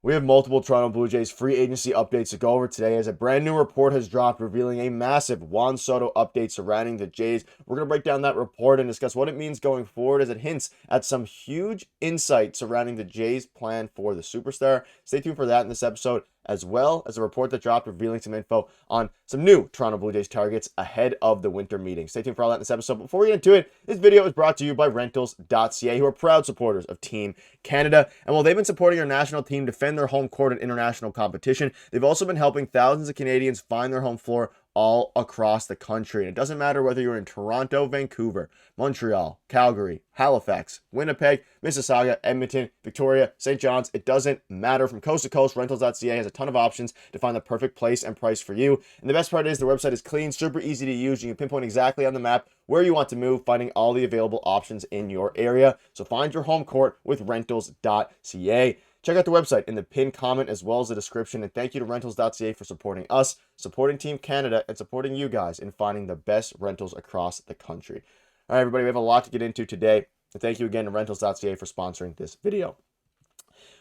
We have multiple Toronto Blue Jays free agency updates to go over today as a brand new report has dropped revealing a massive Juan Soto update surrounding the Jays. We're going to break down that report and discuss what it means going forward as it hints at some huge insight surrounding the Jays' plan for the superstar. Stay tuned for that in this episode, as well as a report that dropped revealing some info on some new Toronto Blue Jays targets ahead of the winter meeting. Stay tuned for all that in this episode. Before we get into it, this video is brought to you by Rentals.ca, who are proud supporters of Team Canada. And while they've been supporting our national team defend their home court in international competition, they've also been helping thousands of Canadians find their home floor all across the country. And it doesn't matter whether you're in Toronto, Vancouver, Montreal, Calgary, Halifax, Winnipeg, Mississauga, Edmonton, Victoria, St. John's. It doesn't matter. From coast to coast, Rentals.ca has a ton of options to find the perfect place and price for you. And the best part is their website is clean, super easy to use. You can pinpoint exactly on the map where you want to move, finding all the available options in your area. So find your home court with Rentals.ca. Check out the website in the pinned comment as well as the description. And thank you to Rentals.ca for supporting us, supporting Team Canada, and supporting you guys in finding the best rentals across the country. All right, everybody, we have a lot to get into today. And thank you again to Rentals.ca for sponsoring this video.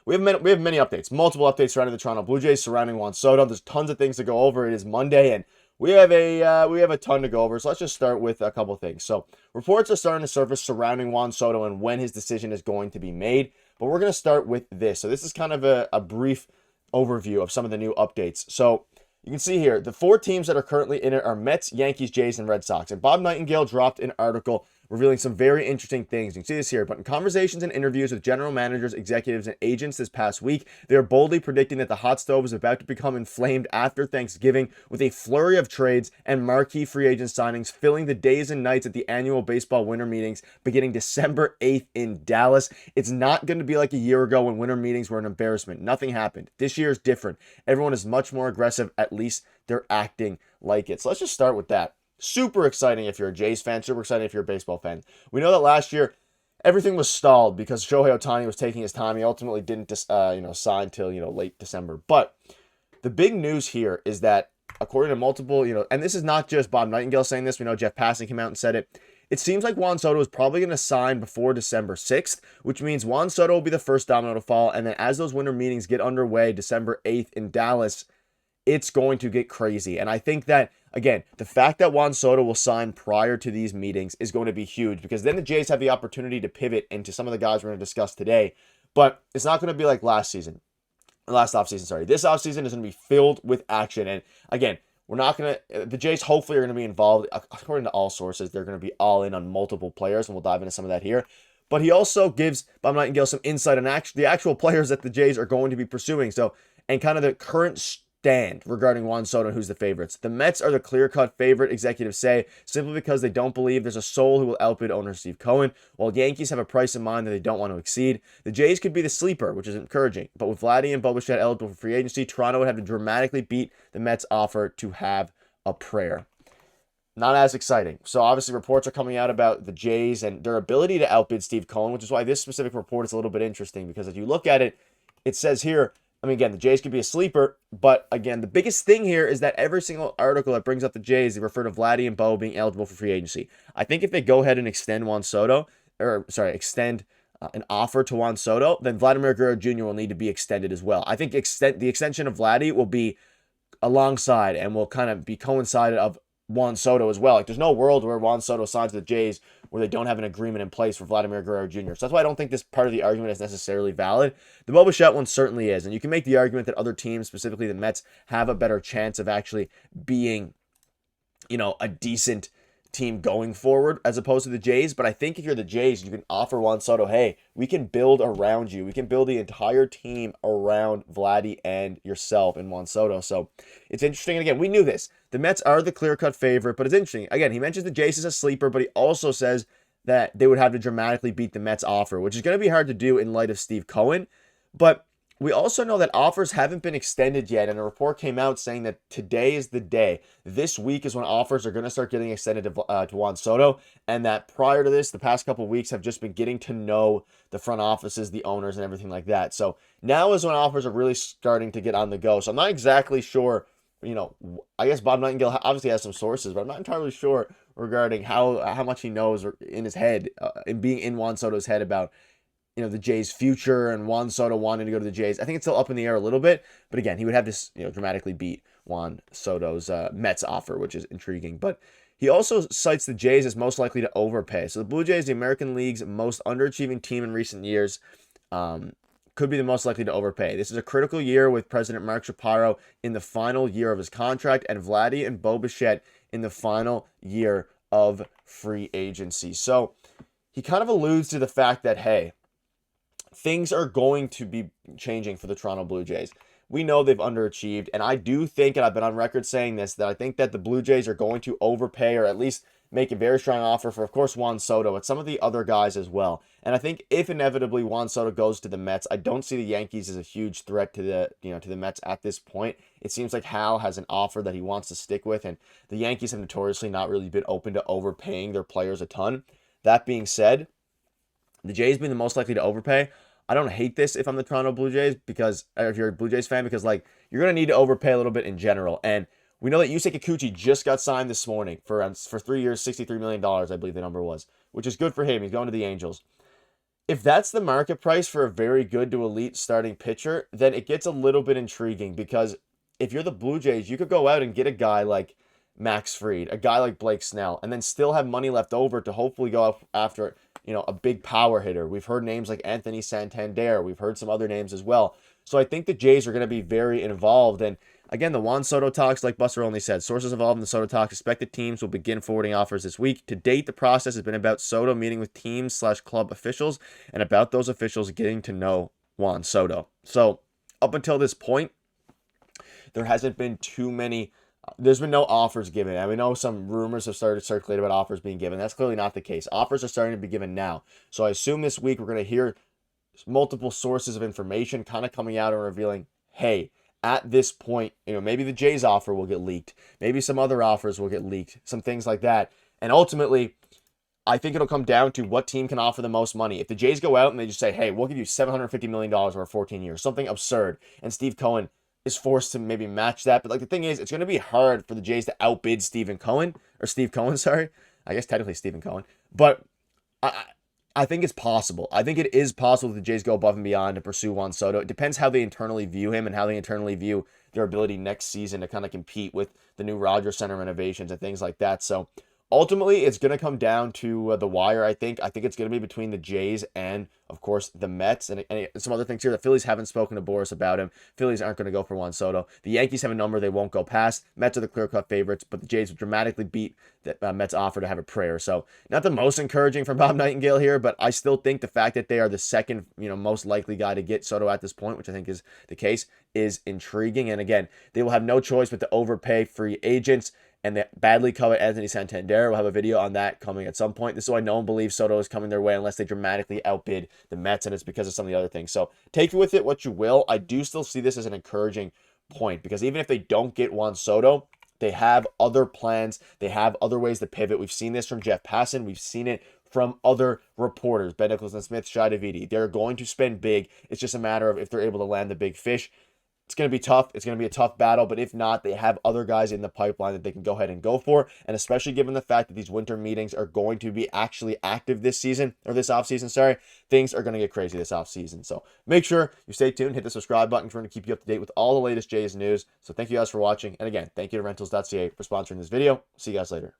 We have many updates, multiple updates surrounding the Toronto Blue Jays, surrounding Juan Soto. There's tons of things to go over. It is Monday, and we have a ton to go over. So let's just start with a couple things. So reports are starting to surface surrounding Juan Soto and when his decision is going to be made. But we're going to start with this. So this is kind of a brief overview of some of the new updates. So you can see here, the 4 teams that are currently in it are Mets, Yankees, Jays, and Red Sox. And Bob Nightingale dropped an article revealing some very interesting things. You can see this here, but in conversations and interviews with general managers, executives, and agents this past week, they are boldly predicting that the hot stove is about to become inflamed after Thanksgiving, with a flurry of trades and marquee free agent signings filling the days and nights at the annual baseball winter meetings beginning December 8th in Dallas. It's not going to be like a year ago when winter meetings were an embarrassment. Nothing happened. This year is different. Everyone is much more aggressive. At least they're acting like it. So let's just start with that. Super exciting if you're a Jays fan, super exciting if you're a baseball fan. We know that last year everything was stalled because Shohei Ohtani was taking his time. He ultimately didn't sign till late December. But the big news here is that according to multiple, and this is not just Bob Nightingale saying this, we know Jeff Passan came out and said it. It seems like Juan Soto is probably going to sign before December 6th, which means Juan Soto will be the first domino to fall. And then as those winter meetings get underway December 8th in Dallas, it's going to get crazy. And I think that, again, the fact that Juan Soto will sign prior to these meetings is going to be huge because then the Jays have the opportunity to pivot into some of the guys we're going to discuss today. But it's not going to be like last offseason. This offseason is going to be filled with action. And again, the Jays hopefully are going to be involved. According to all sources, they're going to be all in on multiple players, and we'll dive into some of that here. But he also gives Bob Nightingale some insight on the actual players that the Jays are going to be pursuing. So, and kind of the current stand regarding Juan Soto and who's the favorites. The Mets are the clear-cut favorite, executives say, simply because they don't believe there's a soul who will outbid owner Steve Cohen, while Yankees have a price in mind that they don't want to exceed. The Jays could be the sleeper, which is encouraging, but with Vladdy and Bichette eligible for free agency, Toronto would have to dramatically beat the Mets' offer to have a prayer. Not as exciting. So obviously reports are coming out about the Jays and their ability to outbid Steve Cohen, which is why this specific report is a little bit interesting, because if you look at it, it says here, again, the Jays could be a sleeper, but again, the biggest thing here is that every single article that brings up the Jays, they refer to Vladdy and Bo being eligible for free agency. I think if they go ahead and extend an offer to Juan Soto, then Vladimir Guerrero Jr. will need to be extended as well. I think the extension of Vladdy will be alongside and will kind of be coincided of Juan Soto as well. Like, there's no world where Juan Soto signs with the Jays where they don't have an agreement in place for Vladimir Guerrero Jr. So that's why I don't think this part of the argument is necessarily valid. The Bichette one certainly is, and you can make the argument that other teams, specifically the Mets, have a better chance of actually being, a decent team going forward as opposed to the Jays. But I think if you're the Jays, you can offer Juan Soto, hey, we can build around you. We can build the entire team around Vladdy and yourself and Juan Soto. So it's interesting. And again, we knew this. The Mets are the clear-cut favorite, but it's interesting. Again, he mentions the Jays as a sleeper, but he also says that they would have to dramatically beat the Mets' offer, which is going to be hard to do in light of Steve Cohen. But we also know that offers haven't been extended yet, and a report came out saying that today is the day. This week is when offers are going to start getting extended to Juan Soto, and that prior to this, the past couple of weeks have just been getting to know the front offices, the owners, and everything like that. So now is when offers are really starting to get on the go. So I'm not exactly sure, I guess Bob Nightingale obviously has some sources, but I'm not entirely sure regarding how much he knows in his head, and being in Juan Soto's head about the Jays' future and Juan Soto wanting to go to the Jays. I think it's still up in the air a little bit, but again, he would have to, dramatically beat Juan Soto's Mets offer, which is intriguing. But he also cites the Jays as most likely to overpay. So the Blue Jays, the American League's most underachieving team in recent years, could be the most likely to overpay. This is a critical year with President Mark Shapiro in the final year of his contract and Vladdy and Bichette in the final year of free agency. So he kind of alludes to the fact that, hey, things are going to be changing for the Toronto Blue Jays. We know they've underachieved, and I do think, and I've been on record saying this, that I think that the Blue Jays are going to overpay or at least make a very strong offer for, of course, Juan Soto, but some of the other guys as well. And I think if inevitably Juan Soto goes to the Mets, I don't see the Yankees as a huge threat to the Mets at this point. It seems like Hal has an offer that he wants to stick with, and the Yankees have notoriously not really been open to overpaying their players a ton. That being said, the Jays being the most likely to overpay, I don't hate this if I'm the Toronto Blue Jays, because if you're a Blue Jays fan, because like you're going to need to overpay a little bit in general. And we know that Yusei Kikuchi just got signed this morning for 3 years, $63 million, I believe the number was, which is good for him. He's going to the Angels. If that's the market price for a very good to elite starting pitcher, then it gets a little bit intriguing, because if you're the Blue Jays, you could go out and get a guy like Max Fried, a guy like Blake Snell, and then still have money left over to hopefully go after, a big power hitter. We've heard names like Anthony Santander. We've heard some other names as well. So I think the Jays are going to be very involved. And again, the Juan Soto talks, like Buster only said, sources involved in the Soto talks expect the teams will begin forwarding offers this week. To date, the process has been about Soto meeting with teams/club officials and about those officials getting to know Juan Soto. So up until this point, there hasn't been too many. There's been no offers given. And we know some rumors have started to circulate about offers being given. That's clearly not the case. Offers are starting to be given now. So I assume this week we're going to hear multiple sources of information kind of coming out and revealing, hey, at this point, maybe the Jays offer will get leaked. Maybe some other offers will get leaked. Some things like that. And ultimately, I think it'll come down to what team can offer the most money. If the Jays go out and they just say, hey, we'll give you $750 million over 14 years, something absurd, and Steve Cohen is forced to maybe match that. But like the thing is, it's going to be hard for the Jays to outbid Steve Cohen, sorry. I guess technically Stephen Cohen. But I think it's possible. I think it is possible that the Jays go above and beyond to pursue Juan Soto. It depends how they internally view him and how they internally view their ability next season to kind of compete with the new Rogers Center renovations and things like that. So ultimately, it's going to come down to the wire, I think. I think it's going to be between the Jays and, of course, the Mets. And some other things here. The Phillies haven't spoken to Boris about him. Phillies aren't going to go for Juan Soto. The Yankees have a number they won't go past. Mets are the clear-cut favorites, but the Jays would dramatically beat the Mets' offer to have a prayer. So not the most encouraging from Bob Nightingale here, but I still think the fact that they are the second, most likely guy to get Soto at this point, which I think is the case, is intriguing. And again, they will have no choice but to overpay free agents. And the badly coveted Anthony Santander. We'll have a video on that coming at some point. This is why no one believes Soto is coming their way unless they dramatically outbid the Mets, and it's because of some of the other things. So take with it what you will. I do still see this as an encouraging point, because even if they don't get Juan Soto, they have other plans. They have other ways to pivot. We've seen this from Jeff Passan. We've seen it from other reporters, Ben Nicholson-Smith, Shai Davidi. They're going to spend big. It's just a matter of if they're able to land the big fish. It's going to be tough. It's going to be a tough battle, but if not, they have other guys in the pipeline that they can go ahead and go for, and especially given the fact that these winter meetings are going to be actually active this offseason, things are going to get crazy this offseason. So make sure you stay tuned, hit the subscribe button for to keep you up to date with all the latest Jays news. So thank you guys for watching, and again, thank you to Rentals.ca for sponsoring this video. See you guys later.